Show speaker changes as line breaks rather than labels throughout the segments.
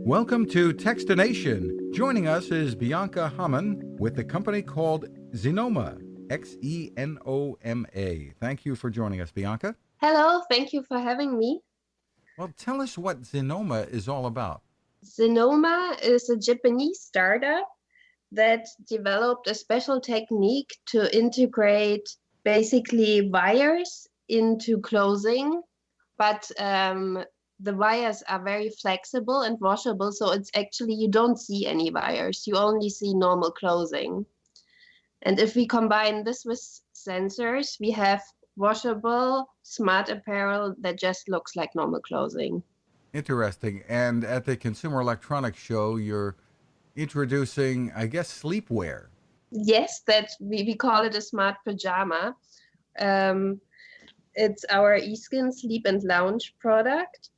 Welcome to Techstination. Joining us is Bianka Hamann with the company called Xenoma, Xenoma. Thank you for joining us, Bianka.
Hello, thank you for having me.
Well, tell us what Xenoma is all about.
Xenoma is a Japanese startup that developed a special technique to integrate basically wires into clothing, but the wires are very flexible and washable, so it's actually, you don't see any wires, you only see normal clothing. And if we combine this with sensors, we have washable, smart apparel that just looks like normal clothing.
Interesting. And at the Consumer Electronics Show, you're introducing, I guess, sleepwear.
Yes, that we call it a smart pajama. It's our eSkin Sleep and Lounge product.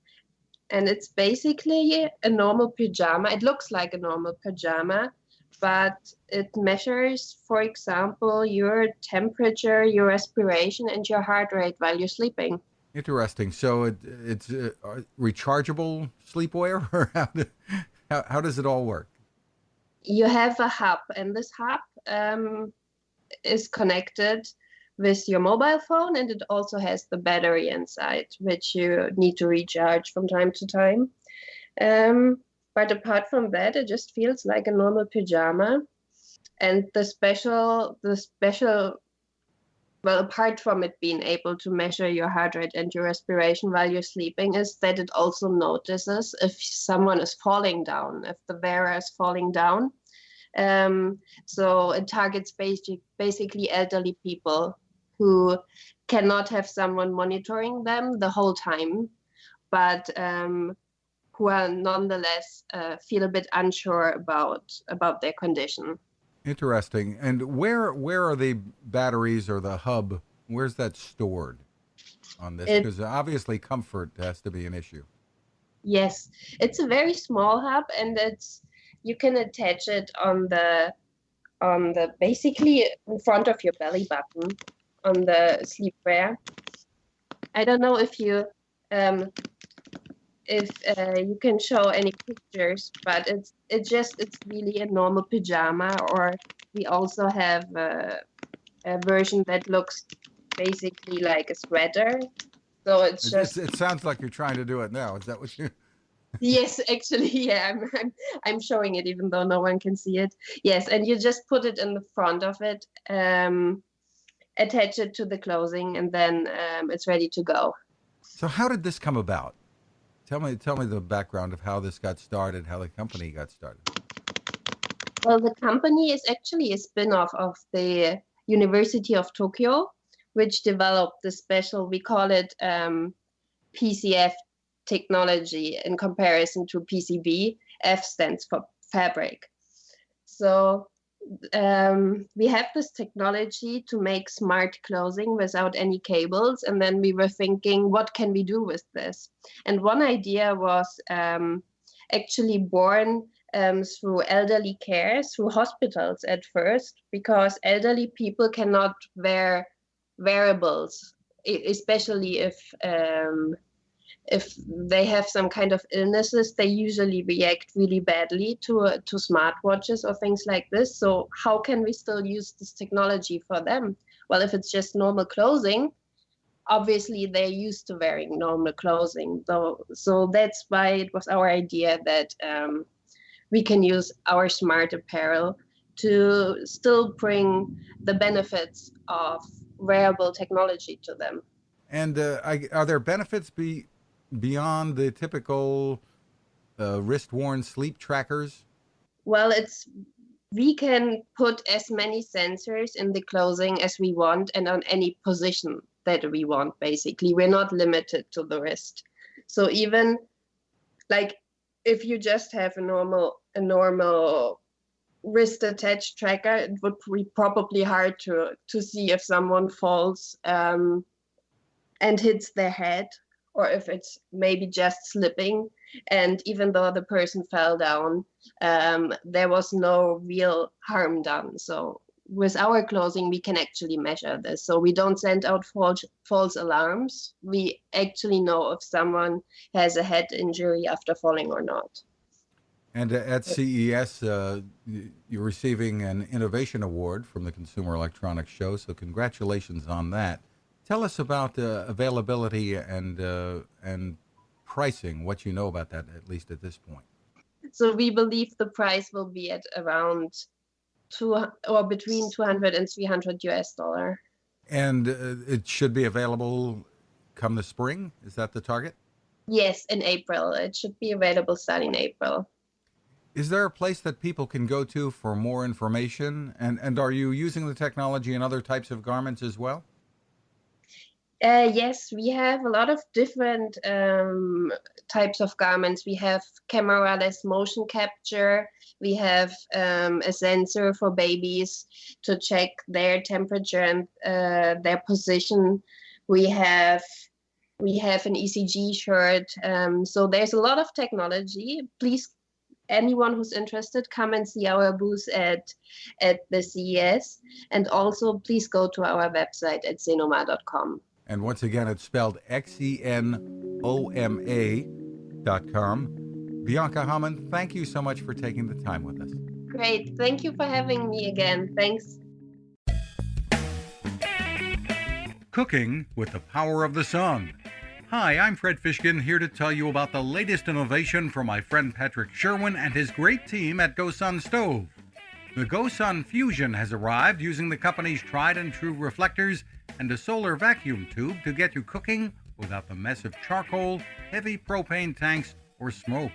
And it's basically a normal pajama. It looks like a normal pajama, but it measures, for example, your temperature, your respiration, and your heart rate while you're sleeping.
Interesting. So it's rechargeable sleepwear, or how does it all work?
You have a hub, and this hub is connected with your mobile phone, and it also has the battery inside, which you need to recharge from time to time. But apart from that, it just feels like a normal pajama. And the special, well, apart from it being able to measure your heart rate and your respiration while you're sleeping, is that it also notices if someone is falling down, if the wearer is falling down. So it targets basically elderly people who cannot have someone monitoring them the whole time, but who are nonetheless feel a bit unsure about their condition.
Interesting. And where are the batteries or the hub? Where's that stored on this? Because obviously comfort has to be an issue.
Yes, it's a very small hub, and you can attach it on the basically in front of your belly button on the sleepwear. I don't know if you can show any pictures, but it's really a normal pajama. Or we also have a version that looks basically like a sweater. So
it sounds like you're trying to do it now. Is that what you?
Yes, actually, yeah, I'm showing it even though no one can see it. Yes, and you just put it in the front of it, attach it to the clothing, and then it's ready to go.
So how did this come about? Tell me the background of how this got started, how the company got started.
Well, the company is actually a spin-off of the University of Tokyo, which developed the special, we call it PCF technology in comparison to PCB. F stands for fabric. So we have this technology to make smart clothing without any cables, and then we were thinking, what can we do with this? And one idea was actually born through elderly care, through hospitals at first, because elderly people cannot wear wearables, especially if they have some kind of illnesses. They usually react really badly to smartwatches or things like this. So how can we still use this technology for them? Well, if it's just normal clothing, obviously they're used to wearing normal clothing. So that's why it was our idea that we can use our smart apparel to still bring the benefits of wearable technology to them.
And are there benefits beyond the typical wrist-worn sleep trackers?
Well, we can put as many sensors in the clothing as we want and on any position that we want, basically. We're not limited to the wrist. So even like if you just have a normal wrist attached tracker, it would be probably hard to see if someone falls and hits their head, or if it's maybe just slipping. And even though the person fell down, there was no real harm done. So with our clothing, we can actually measure this. So we don't send out false alarms. We actually know if someone has a head injury after falling or not.
And at CES, you're receiving an innovation award from the Consumer Electronics Show, so congratulations on that. Tell us about availability and pricing, what you know about that, at least at this point.
So we believe the price will be at around between 200 and 300 US dollar.
And it should be available come the spring? Is that the target?
Yes, in April. It should be available starting April.
Is there a place that people can go to for more information? And are you using the technology in other types of garments as well?
Yes, we have a lot of different types of garments. We have camera-less motion capture. We have a sensor for babies to check their temperature and their position. We have an ECG shirt. So there's a lot of technology. Please, anyone who's interested, come and see our booth at the CES. And also, please go to our website at xenoma.com.
And once again, it's spelled Xenoma.com. Bianka Hamann, thank you so much for taking the time with us.
Great. Thank you for having me again. Thanks.
Cooking with the power of the sun. Hi, I'm Fred Fishkin, here to tell you about the latest innovation from my friend Patrick Sherwin and his great team at GoSun Stove. The GoSun Fusion has arrived using the company's tried and true reflectors and a solar vacuum tube to get you cooking without the mess of charcoal, heavy propane tanks, or smoke.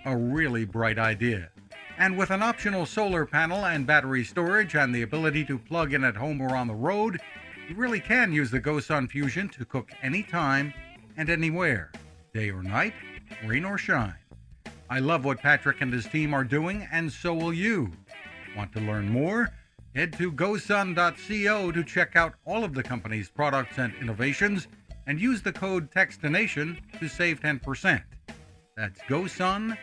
A really bright idea. And with an optional solar panel and battery storage and the ability to plug in at home or on the road, you really can use the GoSun Fusion to cook anytime and anywhere, day or night, rain or shine. I love what Patrick and his team are doing, and so will you. Want to learn more? Head to gosun.co to check out all of the company's products and innovations and use the code Techstination to save 10%. That's gosun.co.